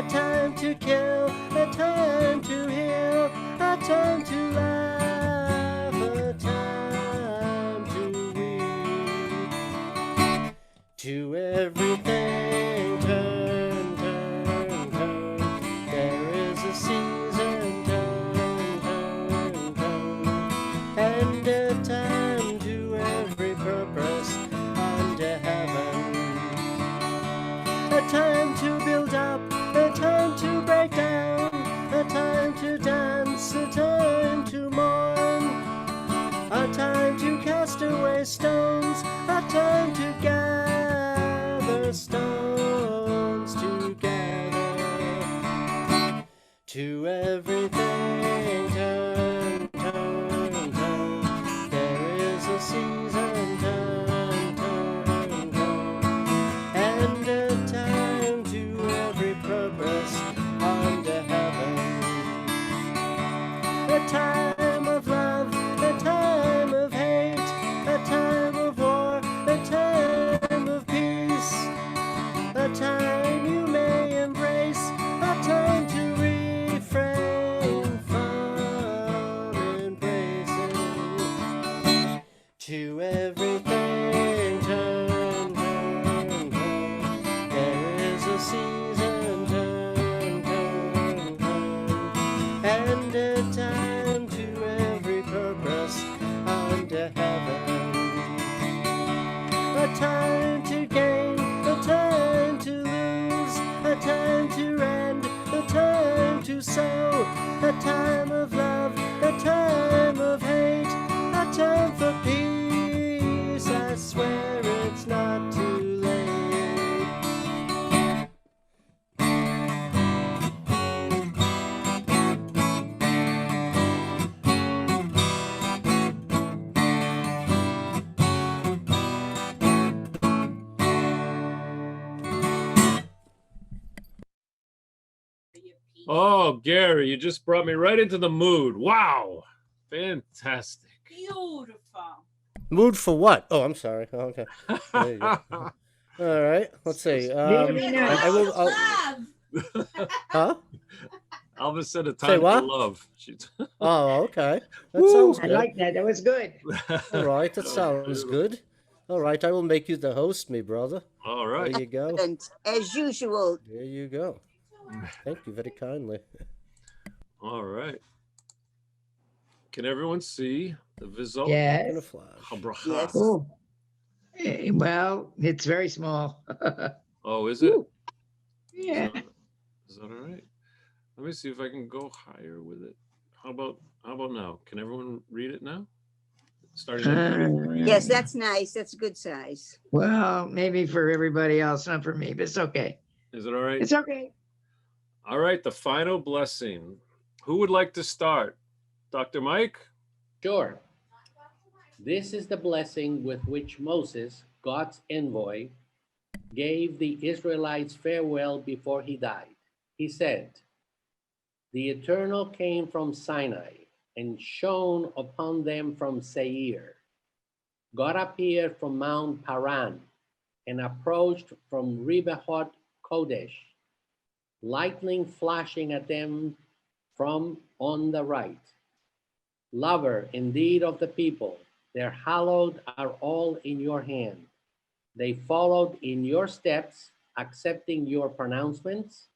time to kill, a time to heal, a time to laugh, a time to weep. To everything turn, turn, turn. There is a season, turn, turn, turn. And a time to every purpose under heaven. A time to build up, a time to break down, a time to dance, a time to mourn, a time to cast away stones, a time to gather stones together. To everything turn, turn, turn. There is a season, turn, turn, turn. And a time to every purpose under heaven. A time of love, a time of hate, a time of war, a time of peace, a time you may embrace, a time to refrain from embracing. To everything turn, turn, turn. There is a season, turn, turn, turn. And a time to every purpose under heaven. A time to gain, a time to lose, a time to end, a time to sow, a time of love, a time of hate, a time for peace. I swear it's not too late. Oh, Gary, you just brought me right into the mood. Wow. Fantastic. Beautiful. Mood for what? Oh, I'm sorry. Oh, okay. There you go. All right. Let's see. I will. Love. Huh? Alva said a Say time what? to love. Oh, okay. That Woo! sounds I good. like that. That was good. All right. That sounds good. All right. I will make you the host, me brother. All right. There you go. And as usual. There you go. Thank you very kindly. All right. Can everyone see the result? Yes. In a flash. Hab'rachah. Yes. Oh. Well, it's very small. Oh, is it? Ooh. Yeah. Is that all right? Let me see if I can go higher with it. How about now? Can everyone read it now? Starting at Yes, that's nice. That's a good size. Well, maybe for everybody else, not for me, but it's okay. Is it all right? It's okay. All right, the final blessing. Who would like to start? Dr. Mike? Sure. This is the blessing with which Moses, God's envoy, gave the Israelites farewell before he died. He said, "The Eternal came from Sinai and shone upon them from Seir. God appeared from Mount Paran and approached from Rebbehoth Kodesh, lightning flashing at them from on the right. Lover indeed of the people, their hallowed are all in your hand. They followed in your steps, accepting your pronouncements.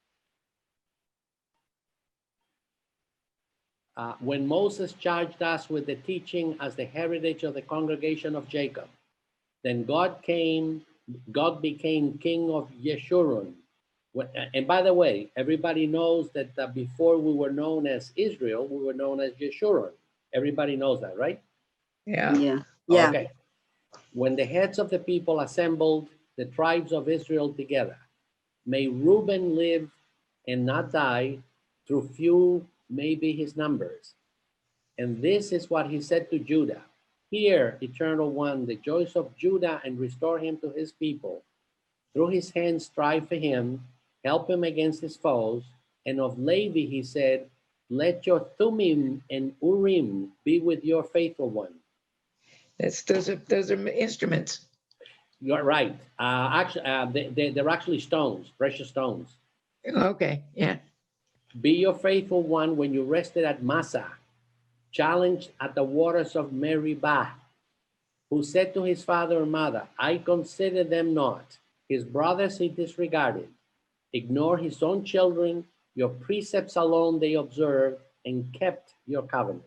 When Moses charged us with the teaching as the heritage of the congregation of Jacob, then God became king of Yeshurun. And by the way, everybody knows that before we were known as Israel, we were known as Yeshurun. Everybody knows that, right? Yeah. Yeah. Yeah. Okay. When the heads of the people assembled the tribes of Israel together, may Reuben live and not die, through few may be his numbers. And this is what he said to Judah. Hear, Eternal One, the joys of Judah, and restore him to his people. Through his hand strive for him, help him against his foes. And of Levi he said, let your Thummim and Urim be with your faithful one. Those are instruments. You're right. They're actually stones, precious stones. Okay, yeah. Be your faithful one when you rested at Massa, challenged at the waters of Meribah, who said to his father and mother, I consider them not. His brothers he disregarded. Ignore his own children. Your precepts alone they observed and kept your covenant.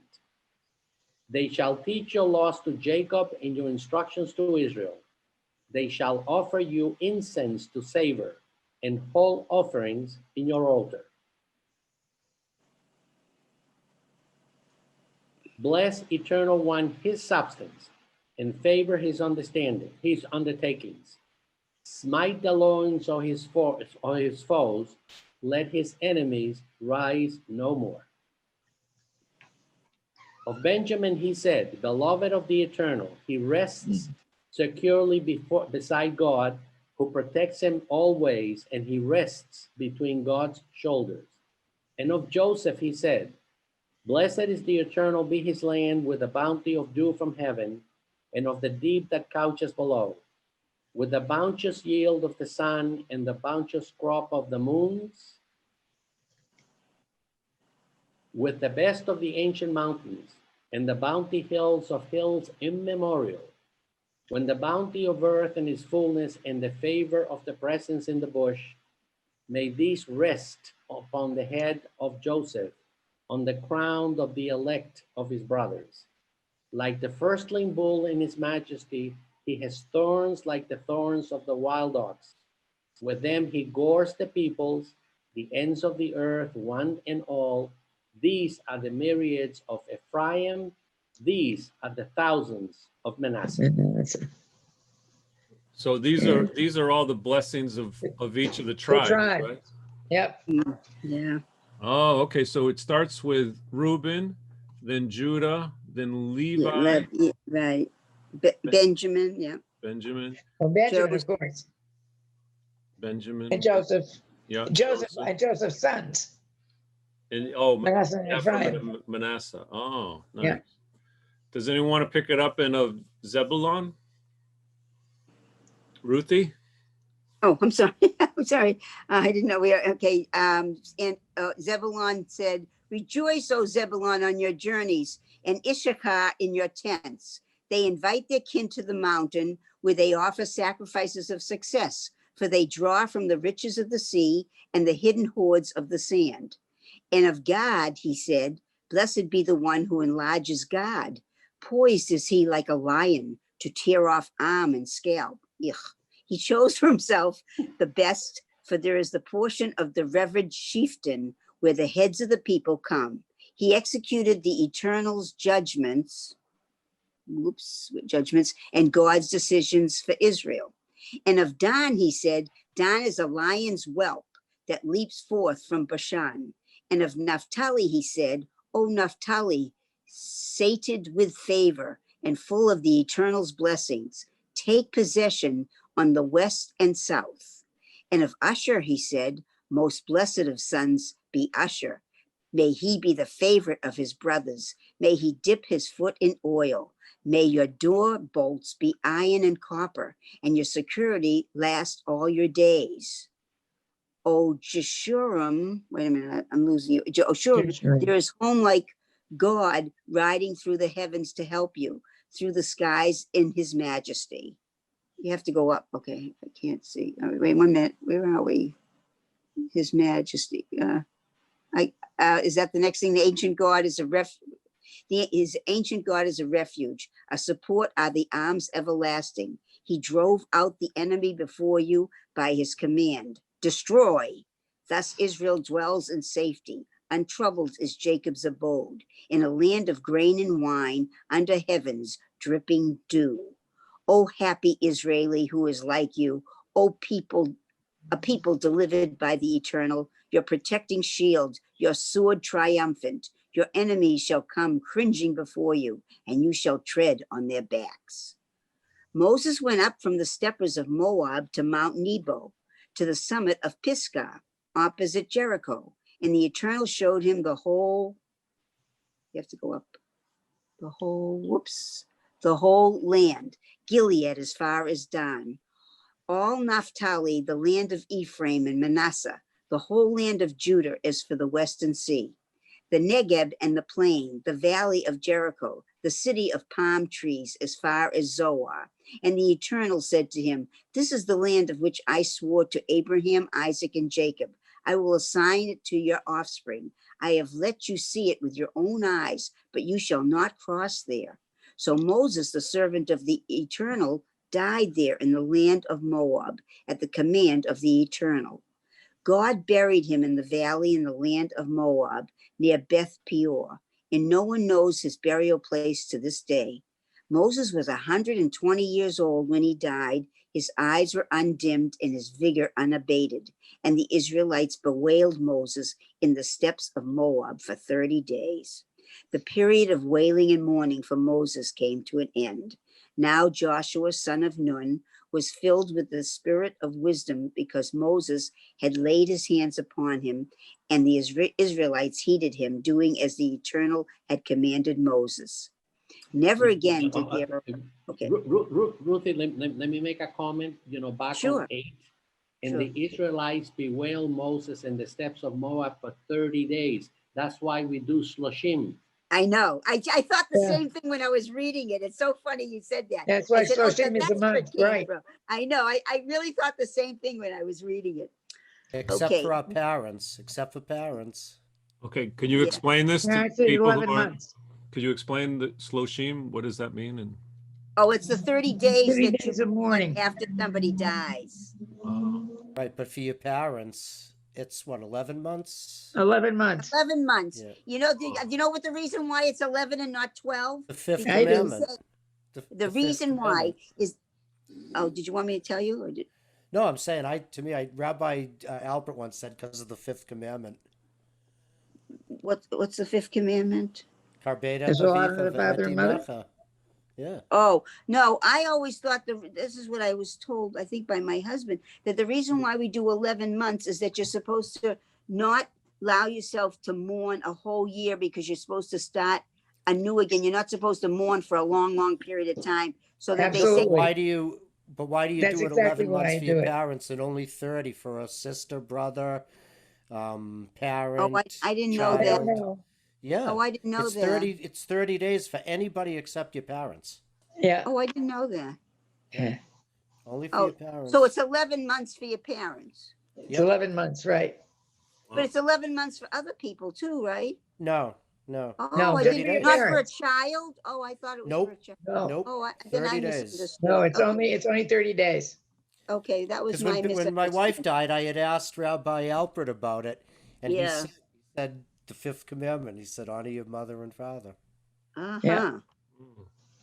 They shall teach your laws to Jacob and your instructions to Israel. They shall offer you incense to savor and whole offerings in your altar. Bless Eternal One his substance and favor his understanding, his undertakings. Smite the loins of his foes, let his enemies rise no more. Of Benjamin he said, beloved of the Eternal, he rests securely beside God, who protects him always, and he rests between God's shoulders. And of Joseph he said, blessed is the Eternal be his land with the bounty of dew from heaven, and of the deep that couches below, with the bounteous yield of the sun and the bounteous crop of the moons, with the best of the ancient mountains, and the bounty hills of hills immemorial, when the bounty of earth and its fullness and the favor of the presence in the bush, may these rest upon the head of Joseph, on the crown of the elect of his brothers. Like the firstling bull in his majesty, he has thorns like the thorns of the wild ox. With them he gores the peoples, the ends of the earth, one and all. These are the myriads of Ephraim. These are the thousands of Manasseh. So these are all the blessings of each of the tribes, tribe. right? Yep. Yeah. Oh, okay. So it starts with Reuben, then Judah, then Levi, Right. Benjamin, yeah. Benjamin, Well, Benjamin, Joseph. of course. Benjamin, And Joseph. yeah, Joseph and Joseph's sons. and Manasseh and Ephraim Ephraim. and Manasseh. Oh, nice. Yeah. Does anyone want to pick it up in Zebulon? Ruthie? Oh, I'm sorry. I'm sorry. I didn't know we are. Okay. And Zebulon said, rejoice, O Zebulon, on your journeys, and Issachar in your tents. They invite their kin to the mountain where they offer sacrifices of success, for they draw from the riches of the sea and the hidden hoards of the sand. And of God, he said, blessed be the one who enlarges God. Poised is he like a lion to tear off arm and scalp. Ugh. He chose for himself the best, for there is the portion of the revered chieftain where the heads of the people come. He executed the Eternal's judgments, and God's decisions for Israel. And of Dan, he said, Dan is a lion's whelp that leaps forth from Bashan. And of Naphtali, he said, O Naphtali, sated with favor and full of the Eternal's blessings, take possession on the west and south. And of Asher, he said, most blessed of sons be Asher. May he be the favorite of his brothers. May he dip his foot in oil. May your door bolts be iron and copper, and your security last all your days. O Jeshurun, wait a minute, I'm losing you. Jeshurun, there is home like God riding through the heavens to help you, through the skies in his majesty. You have to go up. Okay, I can't see. All right, wait 1 minute. Where are we? His majesty. Is that the next thing? The ancient God is his ancient God is a refuge. A support are the arms everlasting. He drove out the enemy before you by his command. Destroy. Thus Israel dwells in safety. Untroubled is Jacob's abode, in a land of grain and wine, under heaven's dripping dew. O happy Israeli who is like you, O people, a people delivered by the Eternal, your protecting shield, your sword triumphant. Your enemies shall come cringing before you, and you shall tread on their backs. Moses went up from the steppes of Moab to Mount Nebo, to the summit of Pisgah, opposite Jericho, and the Eternal showed him the whole, you have to go up, the whole land, Gilead as far as Dan, all Naphtali, the land of Ephraim and Manasseh, the whole land of Judah is for the western sea, the Negeb and the plain, the valley of Jericho, the city of palm trees as far as Zoar. And the Eternal said to him, this is the land of which I swore to Abraham, Isaac, and Jacob. I will assign it to your offspring. I have let you see it with your own eyes, but you shall not cross there. So Moses, the servant of the Eternal, died there in the land of Moab at the command of the Eternal. God buried him in the valley in the land of Moab near Beth Peor, and no one knows his burial place to this day. Moses was 120 years old when he died. His eyes were undimmed and his vigor unabated. And the Israelites bewailed Moses in the steppes of Moab for 30 days. The period of wailing and mourning for Moses came to an end. Now Joshua, son of Nun, was filled with the spirit of wisdom because Moses had laid his hands upon him, and the Israelites heeded him, doing as the Eternal had commanded Moses. Never again did there. Okay. Ruthie, let me make a comment. Back Sure. on 8. And Sure. the Israelites bewailed Moses in the steppes of Moab for 30 days. That's why we do Shloshim. I know. I thought the Yeah. same thing when I was reading it. It's so funny you said that. That's why I said, so Shloshim is a that's where it month, came right? from. I know. I really thought the same thing when I was reading it. Except Okay. for our parents. Except for parents. Okay, can you Yeah. explain this to Actually, people 11 who aren't? months. Could you explain the Sloshim? What does that mean? And Oh, it's the 30 days 30 that you days of mourning. after somebody dies. Right, but for your parents, it's what, 11 months? 11 months. 11 months. Yeah. You know what the reason why it's 11 and not 12? The fifth Because I do. they commandment. said- The The fifth reason why commandment. is, oh, did you want me to tell you? Or did, No, I'm saying, Rabbi Albert once said because of the fifth commandment. what's the fifth commandment? Karbeda As well, honor avicha the father and mother? ve'et Yeah. Oh, no, I always thought this is what I was told, I think by my husband, that the reason why we do 11 months is that you're supposed to not allow yourself to mourn a whole year because you're supposed to start anew again. You're not supposed to mourn for a long, long period of time. So that Absolutely. they say, Why do you That's do it exactly 11 why months I for do your it. parents and only 30 for a sister, brother, oh, parent, I didn't know I that. don't child? know. Yeah. Oh, I didn't know It's that. 30 it's 30 days for anybody except your parents. Yeah. Oh, I didn't know that. Yeah. Only for Oh, your parents. so it's 11 months for your parents, It's Yep. 11 months, right? but it's 11 months for other people too, right? No. No, Oh, I just didn't, for your not for a parents. child. Oh, I thought it was for a Nope. child. No. Nope. Oh, then I 30 days. misunderstood. No, it's Okay. only 30 days. Okay, that was Because my when my wife misunderstanding. died, I had asked Rabbi Alpert about it, and he Yeah. said the fifth commandment. He said, honor your mother and father. Uh-huh. Yeah.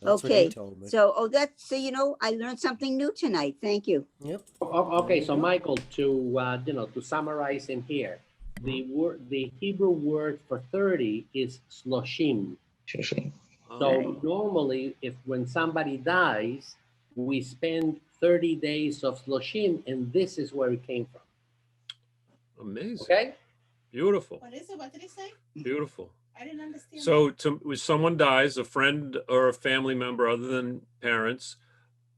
That's what he Okay. told me. So, so I learned something new tonight. Thank you. Yep. Okay, so Michael, to summarize in here, the Hebrew word for 30 is Shloshim. So Right. normally, when somebody dies, we spend 30 days of Shloshim, and this is where it came from. Amazing. Okay? Beautiful. What is it? What did he say? Beautiful. I didn't understand. So when someone dies, a friend or a family member other than parents,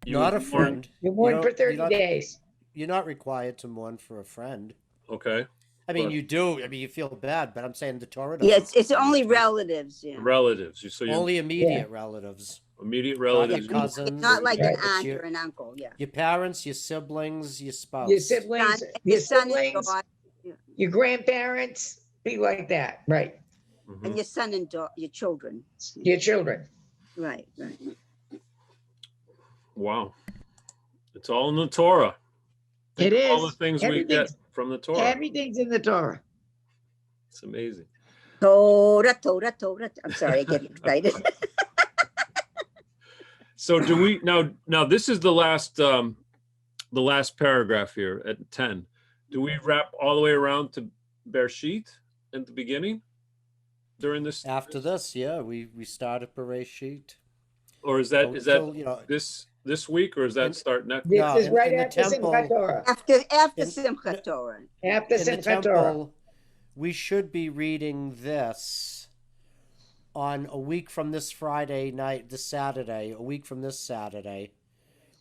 you Not a mourn- friend. You mourn don't- for 30 you're not- days. You're not required to mourn for a friend. Okay. I mean, But- you do. I mean, you feel bad, but I'm saying the Torah Yeah, doesn't. it's only relatives. Yeah. Relatives. So your Only immediate relatives. immediate Not relatives. your cousins. Not like an Right. It's aunt your- or an uncle. Yeah. Your parents, your siblings, your spouse. Your siblings, Son, your son and siblings, daughter, your grandparents, be like that. Right. Mhm. and your son and daughter, your children. Your children. Right. Right. Wow. It's all in the Torah. It Think of all the is. things we get Everything's- from the Torah. Everything's in the Torah. It's amazing. Torah. I'm sorry, I get excited. So do we now this is the last paragraph here at 10. Do we wrap all the way around to Bereshit at the beginning during this? After this, yeah, we started Bereshit. Or is that Until, you know, this week, or is that in- start next? This No, is in- right in the after temple- Simchat Torah. after In- Simchat Torah. After in the Simchat Torah. temple, we should be reading this on a week from this Friday night, this Saturday, a week from this Saturday.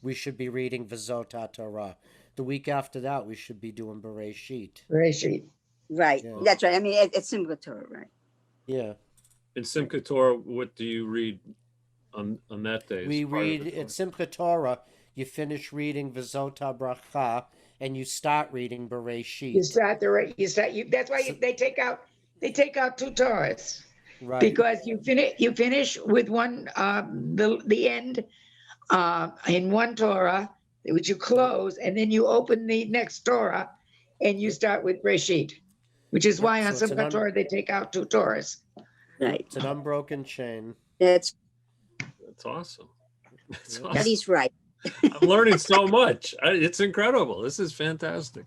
We should be reading V'zot Torah. the week after that, we should be doing Bereshit. Bereshit. Right. Yeah. That's right. I mean, it's Simchat Torah, right? Yeah. In Simchat Torah, what do you read on that day? as We part of read the in Torah? Simchat Torah, you finish reading V'zot Hab'rachah, and you start reading Bereshit. That's why they take out 2 Torahs. Right. Because you finish with one, the end in one Torah, which you close, and then you open the next Torah, and you start with Bereshit, which is Yep, why on so it's an Simchat Torah they take out 2 Torahs. Right. It's an unbroken chain. That's awesome. That's Yeah. awesome. he's right. I'm learning so much. It's incredible. This is fantastic.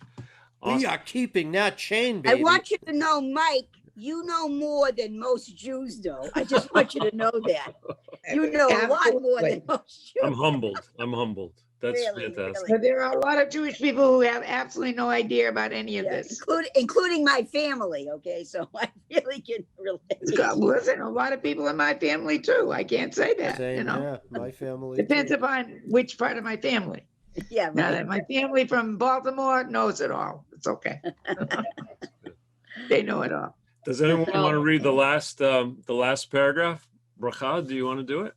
We Awesome. are keeping that chain, I baby. want you to know, Mike, you know more than most Jews know. I just want you to know that. You know a lot more than most I'm Jews. humbled. That's Really, fantastic. really. But there are a lot of Jewish people who have absolutely no idea about any of Yeah, this. including my family, okay? So I really can relate. Listen, a lot of people in my family too. I can't say that, Same, yeah. My family. Depends too. upon which part of my family. Yeah, Now right. that my family from Baltimore knows it all. It's okay. They know it all. Does anyone want to read the last paragraph? Bracha, do you want to do it?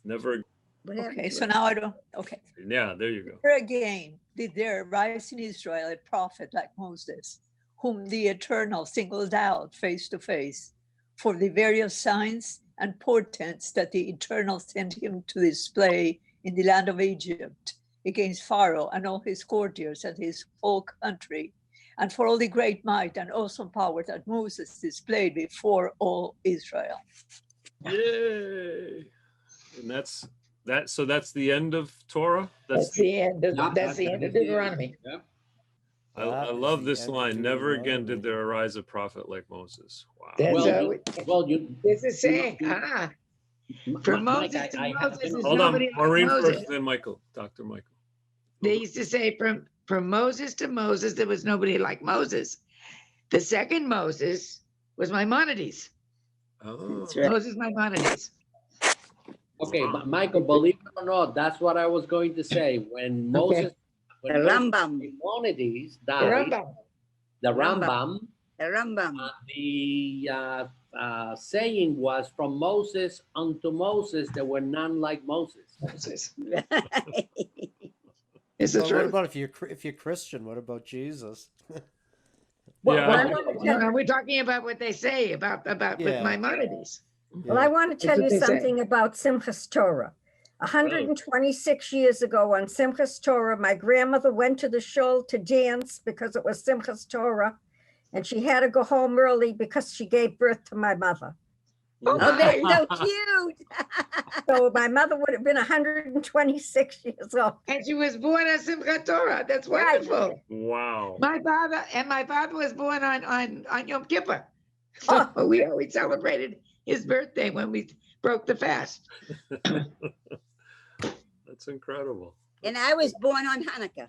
Never. What happened Okay, to so it? now I don't, okay. Yeah, there you go. Here again, did there arise in Israel a prophet like Moses, whom the Eternal singled out face to face for the various signs and portents that the Eternal sent him to display in the land of Egypt against Pharaoh and all his courtiers and his whole country, and for all the great might and awesome power that Moses displayed before all Israel. Yay! And that's that. So that's the end of Torah. That's the end. That's the end of Deuteronomy. Yeah. I That is love the this end of line. Never again Deuteronomy. did there arise a prophet like Moses. Wow. That's This is saying, from Moses to Moses is Hold on, nobody like Maureen Moses. first, then Michael, Dr. Michael. They used to say from Moses to Moses, there was nobody like Moses. The second Moses was Maimonides. Oh, That's right. Moses Maimonides. Okay, but Michael, believe it or not, that's what I was going to say. When Moses, The when Rambam. Maimonides The died, Rambam. the Rambam. Rambam, The Rambam. the saying was, from Moses unto Moses, there were none like Moses. Moses. Right. It's the Well, what truth. about if you're Christian? What about Jesus? yeah. No, we're talking about what they say about Yeah. with Maimonides. Well, I want to That's tell what you they say. something about Simchas Torah. 126 years ago on Simchas Torah, my grandmother went to the shul to dance because it was Simchas Torah, and she had to go home early because she gave birth to my mother. Oh, Oh, they're my. so cute. So my mother would have been 126 years old. And she was born on Simchat Torah. That's Right. wonderful. Wow. My father was born on Yom Kippur. So we always celebrated his birthday when we broke the fast. That's incredible. And I was born on Hanukkah.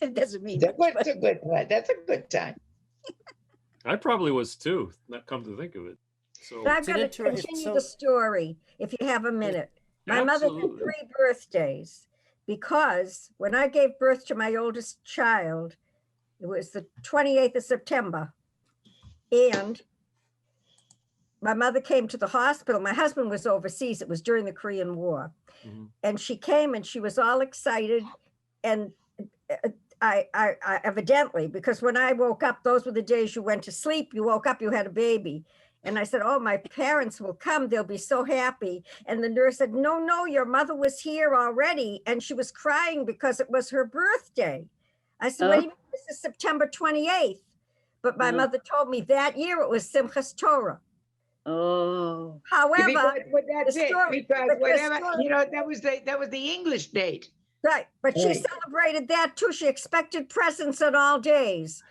It doesn't mean much, That's but a good one. That's a good time. I probably was too, not come to think of it. So But I've It's an got to inter- continue so- the story if you have a minute. My mother had Absolutely. 3 birthdays because when I gave birth to my oldest child, it was the 28th of September. And my mother came to the hospital. My husband was overseas. It was during the Korean War. Mhm. And she came and she was all excited. And I evidently, because when I woke up, those were the days you went to sleep. You woke up, you had a baby. And I said, oh, my parents will come. They'll be so happy. And the nurse said, no, your mother was here already. And she was crying because it was her birthday. I said, what do you mean? This is September 28th. But my mother told me that year it was Simchas Torah. oh, However, Because that's the it. story- Because but the whatever, story- that was the English date. right, but she Right. celebrated that too. She expected presents on all days.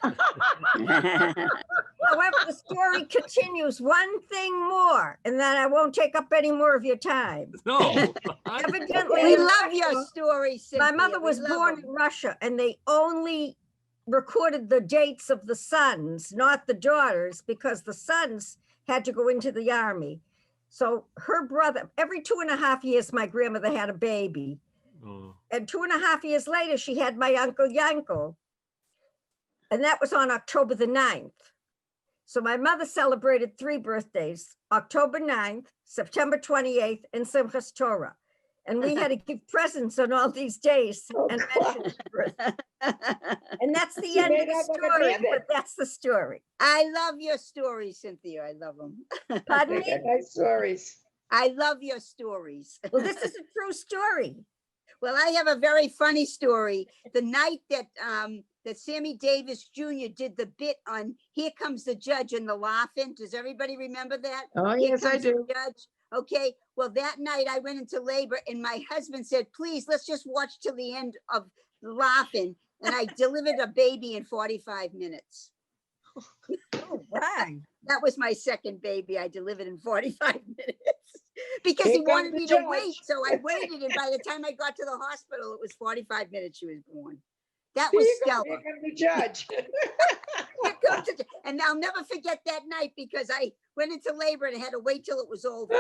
However, the story continues. One thing more, and then I won't take up any more of your time. no. Evidently, we in love your Russia, story, my Cynthia. mother We was love born 'em. in Russia, and they only recorded the dates of the sons, not the daughters, because the sons had to go into the army. So her brother, every 2.5 years, my grandmother had a baby. Oh, And 2.5 years later, she had my Uncle Yanko. And that was on October the 9th. So my mother celebrated 3 birthdays, October 9th, September 28th, and Simchas Torah. And we had to give presents on all these days Oh, and God. mention her birthday. And that's the She end of made the up like a story, bandit. but that's the story. I love your stories, Cynthia. I love them. Pardon They me? got nice stories. I love your stories. Well, this is a true story. Well, I have a very funny story. The night that that Sammy Davis Jr. did the bit on "Here Comes the Judge" and the laughing. Does everybody remember that? Oh, Here yes, I Comes the do. Judge. Okay. Well, that night I went into labor, and my husband said, "Please, let's just watch till the end of the laughing." And I delivered a baby in 45 minutes. Oh, wow. That was my second baby I delivered in 45 minutes because Here he wanted comes me the to wait. judge. So I waited. And by the time I got to the hospital, it was 45 minutes she was born. That Here was you go. stellar. Here comes the judge. Here comes the- And I'll never forget that night because I went into labor and had to wait till it was over.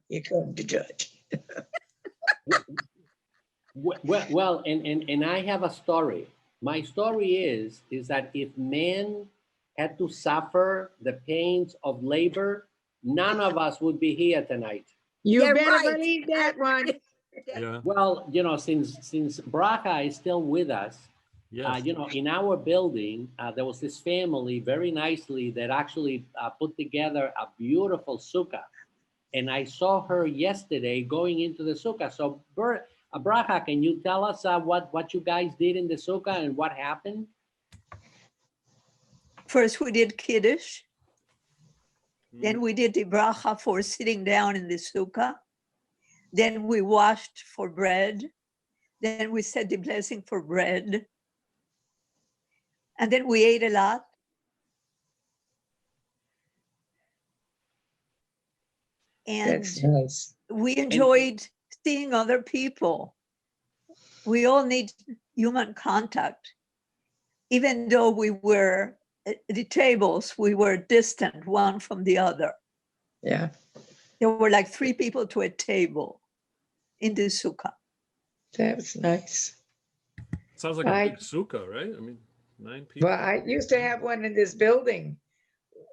Here comes the judge. Well, and I have a story. My story is that if men had to suffer the pains of labor, none of us would be here tonight. You Yeah, better right. believe that one. yeah. Well, since Bracha is still with us, Yes. in our building, there was this family very nicely that actually put together a beautiful sukkah. And I saw her yesterday going into the sukkah. So, Bracha, can you tell us what you guys did in the sukkah and what happened? First, we did Kiddush. Mm. Then we did the bracha for sitting down in the sukkah. Then we washed for bread. Then we said the blessing for bread. And then we ate a lot. And That's nice. we enjoyed seeing other people. We all need human contact. Even though we were at the tables, we were distant one from the other. Yeah, There were like 3 people to a table in the sukkah. that's nice. Sounds like a big sukkah, right? I mean, 9 people. Well, I used to have one in this building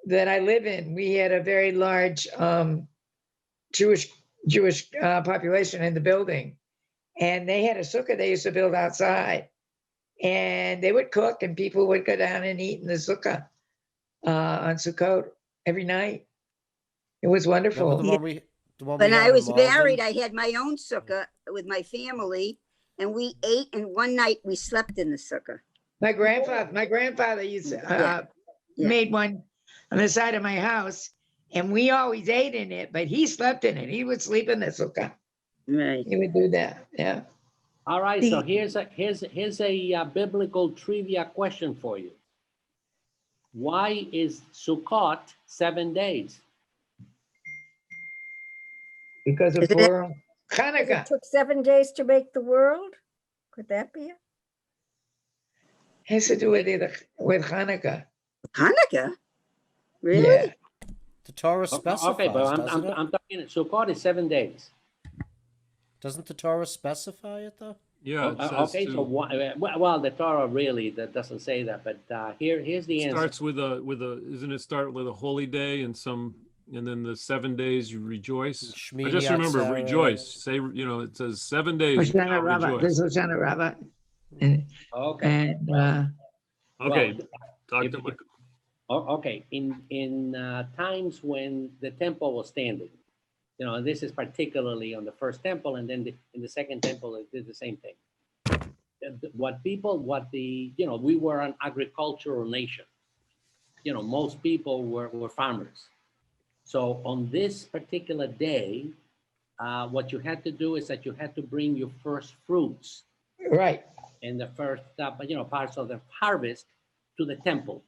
that I live in. We had a very large Jewish population in the building, and they had a sukkah they used to build outside, and they would cook, and people would go down and eat in the sukkah on Sukkot every night. It was Remember wonderful. the one we When had I in was married, Malden? I had my own sukkah with my family, and we ate. And one night we slept in the sukkah. My grandfather used to Yeah. made one on the side of my house, and we always ate in it, but he slept in it. He would sleep in the sukkah. Right. He would do that. Yeah. All right, so The- here's a biblical trivia question for you. Why is Sukkot 7 days? Because of Isn't it- Purim. Because Hanukkah. it took 7 days to make the world? Could that be it? Has to do with Hanukkah. Hanukkah? Really? Yeah. The Torah Okay, specifies, but doesn't it? I'm talking. Sukkot is 7 days. Doesn't the Torah specify it though? Yeah, it says Okay, so well, the Torah really that doesn't say that, but here's the answer. starts with a isn't it start with a holy day and then the 7 days you rejoice. I Shmini just remember Atzeret. rejoice. Say, it says 7 days you Hoshana shall Rabbah. This rejoice. is Hoshana Rabbah. And, Okay. Okay, Well, talk if- to Michael. Okay, in times when the temple was standing, and this is particularly on the first temple, and then in the second temple, it did the same thing. We were an agricultural nation. Most people were farmers. So on this particular day, what you had to do is that you had to bring your first fruits right. and the first, parts of the harvest to the temple.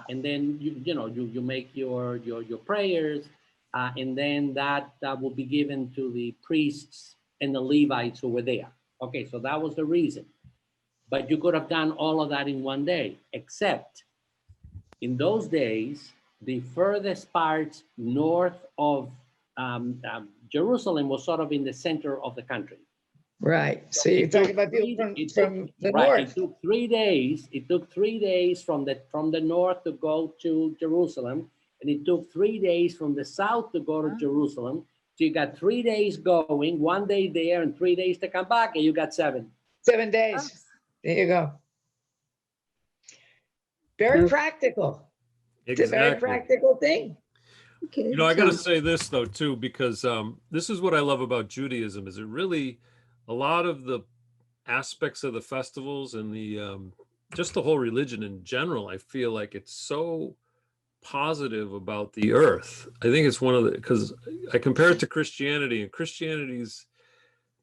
And then you make your prayers, and then that will be given to the priests and the Levites who were there. Okay, so that was the reason. But you could have done all of that in one day, except in those days, the furthest parts north of Jerusalem was sort of in the center of the country. Right. So you're talking about people from the right. north. It took 3 days. It took 3 days from the north to go to Jerusalem, and it took 3 days from the south to go to Jerusalem. So you got 3 days going, 1 day there, and 3 days to come back, and you got 7. 7 days. There you go. Very practical. It's a very Exactly. practical thing. Okay. You know, I got to so- say this though too, because this is what I love about Judaism. Is it really a lot of the aspects of the festivals and the just the whole religion in general. I feel like it's so positive about the earth. I think it's one of the, because I compare it to Christianity, and Christianity's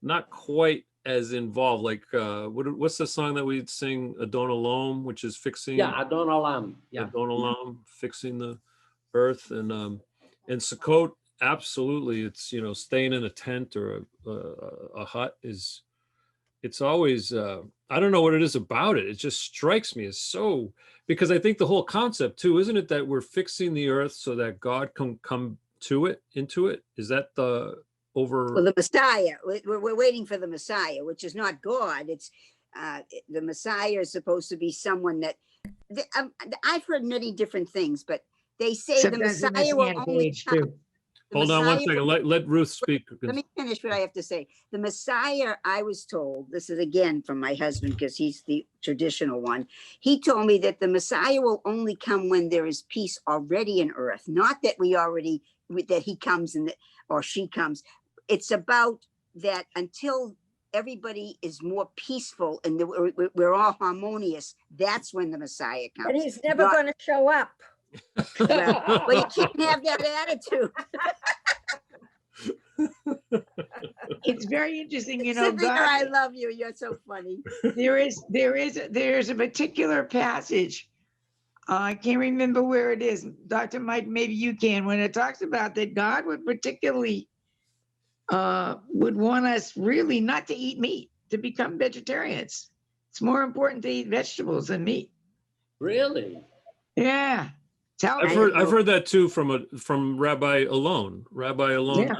not quite as involved. Like what's the song that we'd sing, Adon Olam, which is fixing Adon Olam. Adon Olam, fixing the earth. And Sukkot, absolutely, it's, you know, staying in a tent or a hut is, it's always I don't know what it is about it. It just strikes me as so, because I think the whole concept too, isn't it, that we're fixing the earth so that God can come to it, into it? Is that the over? Well, the Messiah, we're waiting for the Messiah, which is not God. It's the Messiah is supposed to be someone that I've heard many different things, but they say the Sometimes in Messiah will Messianic only age come. too. The Hold on one Messiah second. Let Ruth speak. Let me finish what I have to say. The Messiah, I was told, this is again from my husband because he's the traditional one. He told me that the Messiah will only come when there is peace already in earth, not that that he comes or she comes. It's about that until everybody is more peaceful and we're all harmonious, that's when the Messiah comes. But he's never going to show up. Well, you can't have that attitude. It's very interesting, you know. Cynthia, God, I love you. You're so funny. there's a particular passage. I can't remember where it is. Dr. Mike, maybe you can, when it talks about that God would particularly would want us really not to eat meat, to become vegetarians. It's more important to eat vegetables than meat. Really? Yeah. I've heard that too from Rabbi Alon. Rabbi Alon. Yeah.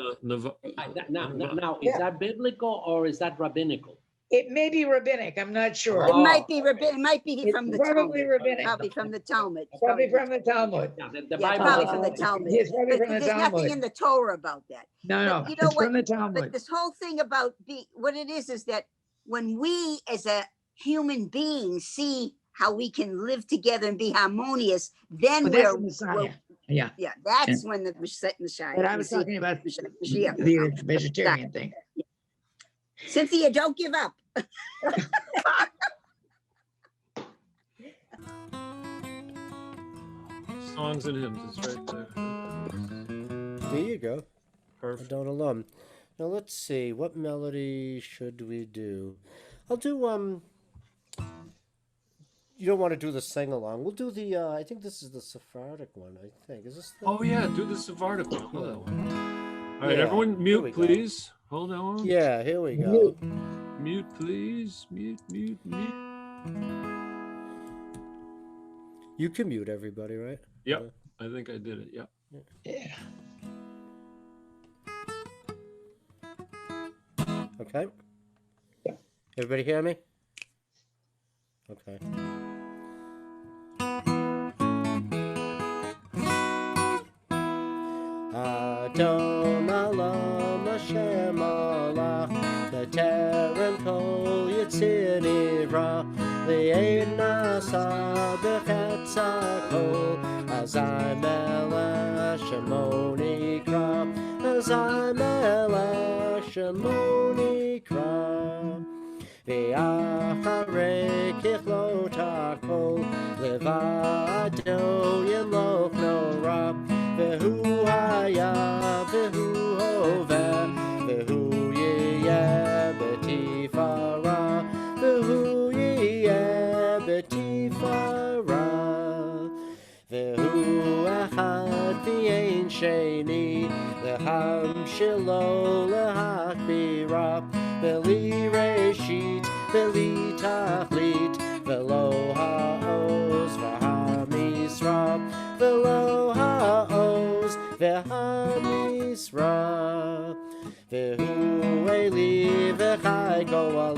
Now, is that biblical or is that rabbinical? It may be rabbinic. I'm not sure. It might be rabbinic. It might be It's from the probably Talmud. rabbinic. Probably from the Talmud. Probably from the Talmud. Yeah, the Yeah, Bible probably doesn't- from the Talmud. Yes, probably But from the there's nothing Talmud. in the Torah about that. No, But you know it's from the But Talmud. this whole thing about what it is that when we as a human being see how we can live together and be harmonious, then But that's the Messiah. Yeah. yeah, that's when the Messiah. But I was Messiah- talking about Mashiach will the come. vegetarian thing. Cynthia, don't give up. Songs and hymns. It's right there. There you go. Perfect. Adon Olam. Now let's see. What melody should we do? I'll do You don't want to do the sing along. We'll do the. I think this is the Sephardic one. I think is this. Oh yeah, do the Sephardic one. Love that one. All right, Yeah, everyone, here we mute, go. please. Hold on. Yeah, here we go. Mute, please. Mute. You can mute everybody, right? Yep, I think I did it. Yep. Yeah. Okay. Everybody hear me? Okay. Adon Olam Hashem Alach B'terem Kol Yitzir Nivra V'yein Nasa B'chetz HaKol Azai Melech Shemo Nikra Azai Melech Shemo Nikra V'acharei kichlot HaKol Levado Yemloch Nora V'hu haya v'hu hoveh V'hu yiyeh b'tifara V'hu yiyeh b'tifara V'hu echad v'yein sheni L'ham shelo l'hakbira V'li reshit v'li tachlit V'lo ha'oz v'ha'misra V'lo ha'oz v'ha'misra V'hu eli v'chai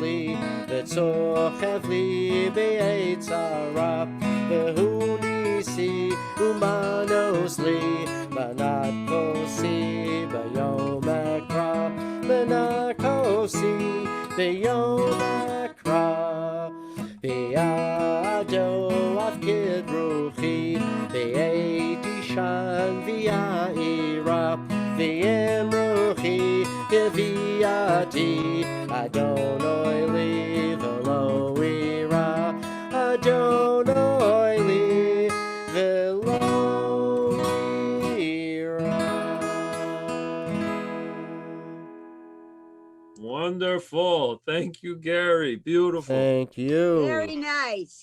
לי וצוחף לי בעת צרה והוא ניסי ומנוס לי מנת כוסי ביום הקרב מנת כוסי ביום הקרב בידו אפקד רוחי בעת אישן ויעירה ואם רוחי גביעתי אדוני לי ולא אירא אדוני לי ולא אירא. Wonderful. Thank you, Gary. Beautiful. Thank you. Very nice.